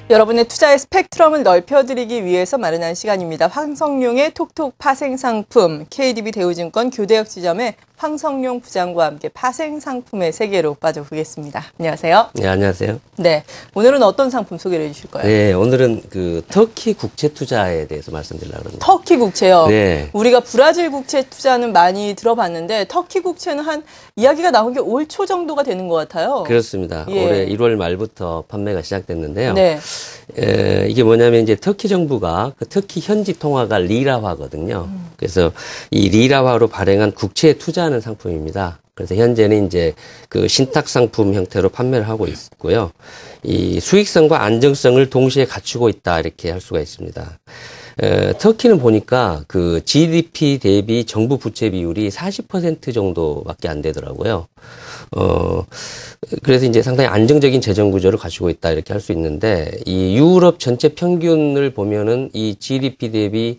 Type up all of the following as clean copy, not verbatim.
여러분의 투자의 스펙트럼을 넓혀드리기 위해서 마련한 시간입니다. 황성룡의 톡톡 파생상품, KDB 대우증권 교대역 지점의 황성룡 부장과 함께 파생상품의 세계로 빠져보겠습니다. 안녕하세요. 네, 안녕하세요. 네, 오늘은 어떤 상품 소개를 해주실 거예요? 네, 오늘은 그 터키 국채 투자에 대해서 말씀드리려고 합니다. 터키 국채요? 네. 우리가 브라질 국채 투자는 많이 들어봤는데 터키 국채는 한 이야기가 나온 게 올 초 정도가 되는 것 같아요. 그렇습니다. 예. 올해 1월 말부터 판매가 시작됐는데요. 네. 이게 뭐냐면 이제 터키 정부가 그 터키 현지 통화가 리라화거든요. 그래서 이 리라화로 발행한 국채에 투자하는 상품입니다. 그래서 현재는 이제 그 신탁 상품 형태로 판매를 하고 있고요. 이 수익성과 안정성을 동시에 갖추고 있다 이렇게 할 수가 있습니다. 터키는 보니까 그 GDP 대비 정부 부채 비율이 40% 정도밖에 안 되더라고요. 그래서 이제 상당히 안정적인 재정 구조를 가지고 있다 이렇게 할 수 있는데 이 유럽 전체 평균을 보면은 이 GDP 대비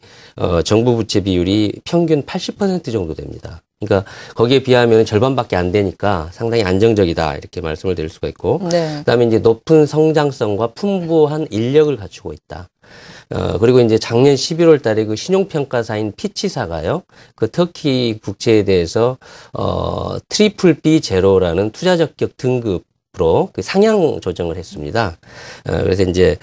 정부 부채 비율이 평균 80% 정도 됩니다. 그러니까 거기에 비하면 절반밖에 안 되니까 상당히 안정적이다 이렇게 말씀을 드릴 수가 있고, 네. 그다음에 이제 높은 성장성과 풍부한 인력을 갖추고 있다. 그리고 이제 작년 11월 달에 그 신용평가사인 피치사가요, 그 터키 국채에 대해서, 트리플 B 제로라는 투자 적격 등급으로 그 상향 조정을 했습니다. 그래서 이제,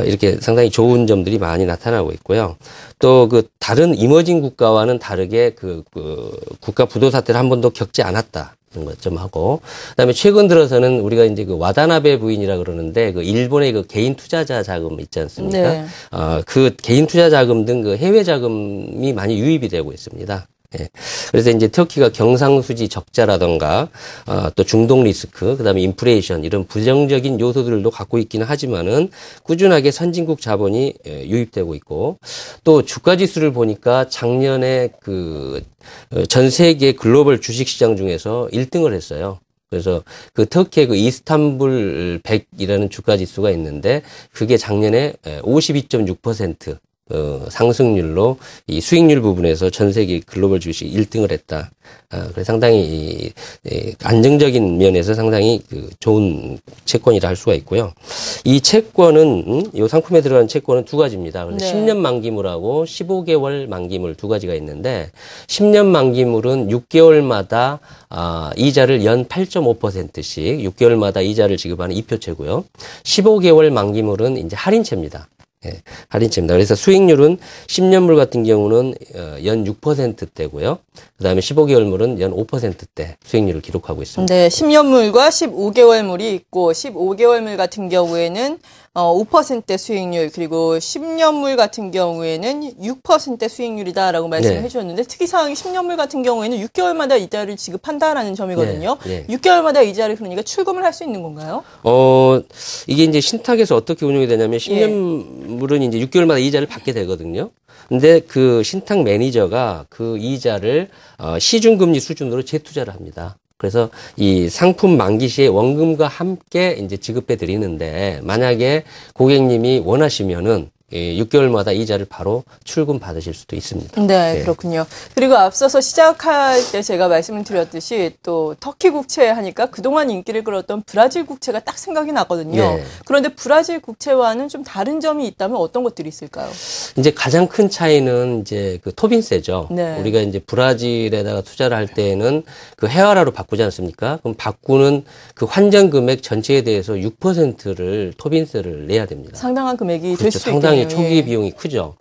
이렇게 상당히 좋은 점들이 많이 나타나고 있고요. 또 그 다른 이머징 국가와는 다르게 그 국가 부도 사태를 한 번도 겪지 않았다. 것 좀 하고, 그다음에 최근 들어서는 우리가 이제 그 와다나베 부인이라 그러는데 그 일본의 그 개인 투자자 자금 있지 않습니까? 네. 그 개인 투자 자금 등 그 해외 자금이 많이 유입이 되고 있습니다. 예. 그래서 이제 터키가 경상수지 적자라던가, 또 중동 리스크, 그 다음에 인플레이션, 이런 부정적인 요소들도 갖고 있기는 하지만은 꾸준하게 선진국 자본이 유입되고 있고, 또 주가 지수를 보니까 작년에 전 세계 글로벌 주식 시장 중에서 1등을 했어요. 그래서 그 터키의 그 이스탄불 100이라는 주가 지수가 있는데 그게 작년에 52.6% 상승률로 이 수익률 부분에서 전 세계 글로벌 주식 1등을 했다. 그래서 상당히 안정적인 면에서 상당히 그 좋은 채권이라 할 수가 있고요. 이 채권은 이 상품에 들어간 채권은 두 가지입니다. 그래서 네. 10년 만기물하고 15개월 만기물 두 가지가 있는데 10년 만기물은 6개월마다 이자를 연 8.5%씩 6개월마다 이자를 지급하는 이표채고요. 15개월 만기물은 이제 할인채입니다. 예, 할인채입니다. 그래서 수익률은 10년물 같은 경우는 연 6%대고요. 그다음에 15개월물은 연 5%대 수익률을 기록하고 있습니다. 네, 10년물과 15개월물이 있고 15개월물 같은 경우에는 5% 수익률, 그리고 10년물 같은 경우에는 6% 수익률이다라고 말씀을 네. 해주셨는데, 특이사항이 10년물 같은 경우에는 6개월마다 이자를 지급한다라는 점이거든요. 네, 네. 6개월마다 이자를 그러니까 출금을 할 수 있는 건가요? 이게 이제 신탁에서 어떻게 운영이 되냐면 10년물은 이제 6개월마다 이자를 받게 되거든요. 근데 그 신탁 매니저가 그 이자를 시중금리 수준으로 재투자를 합니다. 그래서 이 상품 만기 시에 원금과 함께 이제 지급해 드리는데, 만약에 고객님이 원하시면은 6개월마다 이자를 바로 출금 받으실 수도 있습니다. 네, 그렇군요. 그리고 앞서서 시작할 때 제가 말씀을 드렸듯이 또 터키 국채 하니까 그동안 인기를 끌었던 브라질 국채가 딱 생각이 나거든요. 네. 그런데 브라질 국채와는 좀 다른 점이 있다면 어떤 것들이 있을까요? 이제 가장 큰 차이는 이제 그 토빈세죠. 네. 우리가 이제 브라질에다가 투자를 할 때는 그 헤아라로 바꾸지 않습니까? 그럼 바꾸는 그 환전 금액 전체에 대해서 6%를 토빈세를 내야 됩니다. 상당한 금액이 될 그렇죠. 수 있겠네요. 상당히 초기 예. 비용이 크죠.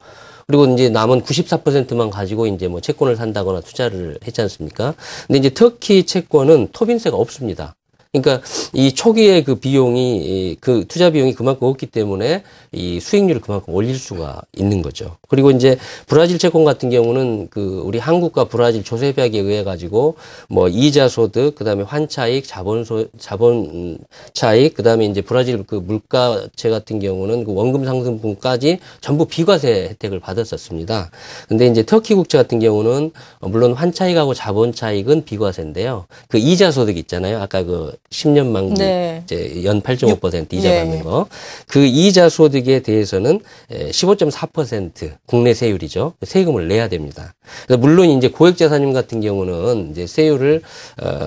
그리고 이제 남은 94%만 가지고 이제 뭐 채권을 산다거나 투자를 했지 않습니까? 근데 이제 터키 채권은 토빈세가 없습니다. 그러니까 이 초기에 그 비용이, 그 투자 비용이 그만큼 없기 때문에 이 수익률을 그만큼 올릴 수가 있는 거죠. 그리고 이제 브라질 채권 같은 경우는 그 우리 한국과 브라질 조세 협약에 의해 가지고 뭐 이자 소득, 그다음에 환차익, 자본 차익, 그다음에 이제 브라질 그 물가채 같은 경우는 그 원금 상승분까지 전부 비과세 혜택을 받았었습니다. 근데 이제 터키 국채 같은 경우는 물론 환차익하고 자본 차익은 비과세인데요. 그 이자 소득 있잖아요. 아까 그 10년 만기 네. 이제 연 8.5% 이자 예. 받는 거. 그 이자 소득에 대해서는 15.4% 국내 세율이죠. 세금을 내야 됩니다. 그래서 물론 이제 고액자산님 같은 경우는 이제 세율을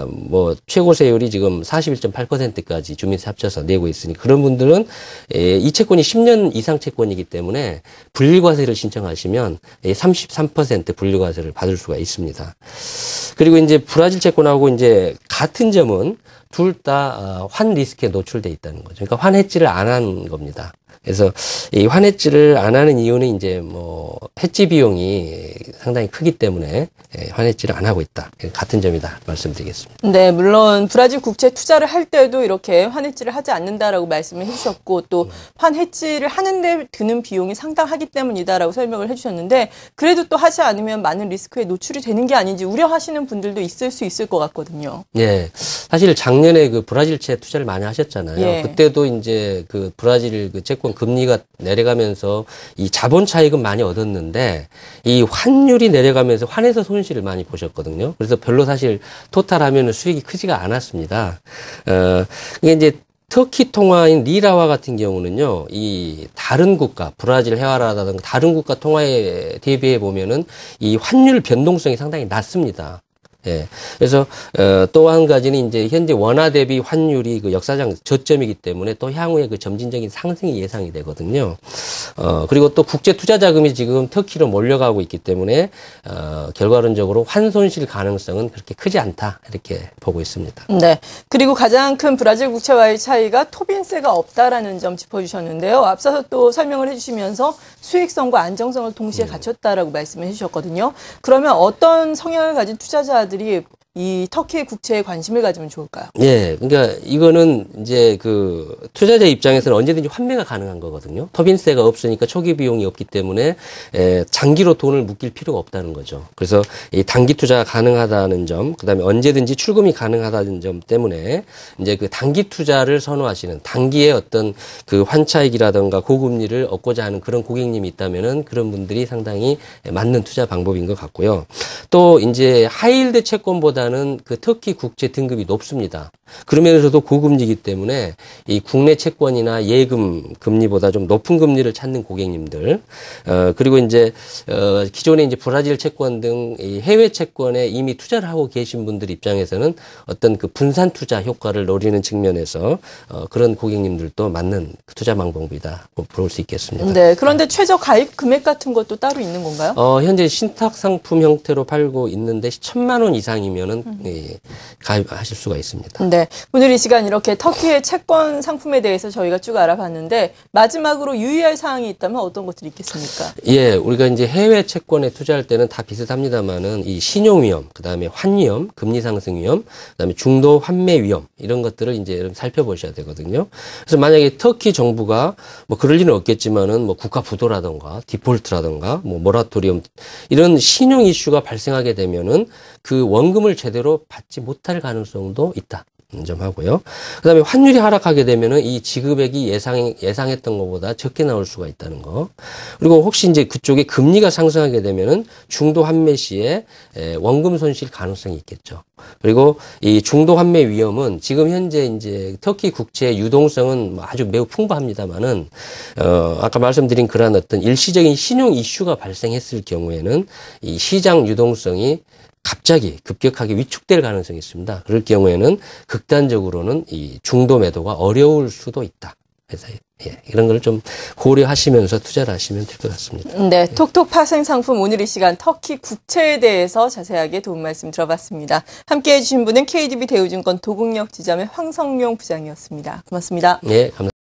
뭐 최고 세율이 지금 41.8%까지 주민세 합쳐서 내고 있으니 그런 분들은 이 채권이 10년 이상 채권이기 때문에 분리과세를 신청하시면 33% 분리과세를 받을 수가 있습니다. 그리고 이제 브라질 채권하고 이제 같은 점은 둘 다 환 리스크에 노출돼 있다는 거죠. 그러니까 환해지를 안 한 겁니다. 그래서 이 환해지를 안 하는 이유는 이제 뭐 해지 비용이 상당히 크기 때문에 환해지를 안 하고 있다. 같은 점이다 말씀드리겠습니다. 네, 물론 브라질 국채 투자를 할 때도 이렇게 환해지를 하지 않는다라고 말씀을 해주셨고 또 환해지를 하는데 드는 비용이 상당하기 때문이다라고 설명을 해주셨는데 그래도 또 하지 않으면 많은 리스크에 노출이 되는 게 아닌지 우려하시는 분들도 있을 수 있을 것 같거든요. 예, 사실 작년에 그 브라질채 투자를 많이 하셨잖아요. 예. 그때도 이제 그 브라질 그 채권 금리가 내려가면서 이 자본 차익은 많이 얻었는데 이 환율이 내려가면서 환에서 손실을 많이 보셨거든요. 그래서 별로 사실 토탈하면은 수익이 크지가 않았습니다. 이게 이제 터키 통화인 리라화 같은 경우는요, 이 다른 국가, 브라질 헤아라라든가 다른 국가 통화에 대비해 보면은 이 환율 변동성이 상당히 낮습니다. 예. 그래서, 또 한 가지는 이제 현재 원화 대비 환율이 그 역사상 저점이기 때문에 또 향후에 그 점진적인 상승이 예상이 되거든요. 그리고 또 국제 투자 자금이 지금 터키로 몰려가고 있기 때문에, 결과론적으로 환손실 가능성은 그렇게 크지 않다. 이렇게 보고 있습니다. 네. 그리고 가장 큰 브라질 국채와의 차이가 토빈세가 없다라는 점 짚어주셨는데요. 앞서서 또 설명을 해주시면서 수익성과 안정성을 동시에 갖췄다라고 말씀을 해주셨거든요. 그러면 어떤 성향을 가진 투자자들이 이 터키 국채에 관심을 가지면 좋을까요? 예, 그러니까 이거는 이제 그 투자자 입장에서는 언제든지 환매가 가능한 거거든요. 토빈세가 없으니까 초기 비용이 없기 때문에 장기로 돈을 묶일 필요가 없다는 거죠. 그래서 이 단기 투자가 가능하다는 점, 그다음에 언제든지 출금이 가능하다는 점 때문에 이제 그 단기 투자를 선호하시는 단기에 어떤 그 환차익이라든가 고금리를 얻고자 하는 그런 고객님이 있다면은 그런 분들이 상당히 맞는 투자 방법인 것 같고요. 또 이제 하이힐드 채권보다는 그 터키 국채 등급이 높습니다. 그러면서도 고금리이기 때문에 이 국내 채권이나 예금 금리보다 좀 높은 금리를 찾는 고객님들, 그리고 이제 기존에 이제 브라질 채권 등 이 해외 채권에 이미 투자를 하고 계신 분들 입장에서는 어떤 그 분산 투자 효과를 노리는 측면에서 그런 고객님들도 맞는 투자 방법이다 볼 수 있겠습니다. 네. 그런데 최저 가입 금액 같은 것도 따로 있는 건가요? 현재 신탁 상품 형태로 팔고 있는데 1,000만 원 이상이면은 가입하실 수가 있습니다. 네. 오늘 이 시간 이렇게 터키의 채권 상품에 대해서 저희가 쭉 알아봤는데 마지막으로 유의할 사항이 있다면 어떤 것들이 있겠습니까? 예, 우리가 이제 해외 채권에 투자할 때는 다 비슷합니다만은 이 신용 위험, 그다음에 환 위험, 금리 상승 위험, 그다음에 중도 환매 위험 이런 것들을 이제 여러분 살펴보셔야 되거든요. 그래서 만약에 터키 정부가 뭐 그럴 일은 없겠지만은 뭐 국가 부도라든가 디폴트라든가 뭐 모라토리엄 이런 신용 이슈가 발생하게 되면은 그 원금을 제대로 받지 못할 가능성도 있다. 점 하고요. 그다음에 환율이 하락하게 되면은 이 지급액이 예상했던 것보다 적게 나올 수가 있다는 거. 그리고 혹시 이제 그쪽에 금리가 상승하게 되면은 중도 환매 시에 원금 손실 가능성이 있겠죠. 그리고 이 중도 환매 위험은 지금 현재 이제 터키 국채의 유동성은 아주 매우 풍부합니다만은 아까 말씀드린 그러한 어떤 일시적인 신용 이슈가 발생했을 경우에는 이 시장 유동성이 갑자기 급격하게 위축될 가능성이 있습니다. 그럴 경우에는 극단적으로는 이 중도 매도가 어려울 수도 있다. 그래서 이런 걸 좀 고려하시면서 투자를 하시면 될 것 같습니다. 네, 톡톡 파생 상품 오늘 이 시간 터키 국채에 대해서 자세하게 도움 말씀 들어봤습니다. 함께해 주신 분은 KDB 대우증권 도곡역 지점의 황성용 부장이었습니다. 고맙습니다. 네, 감사합니다.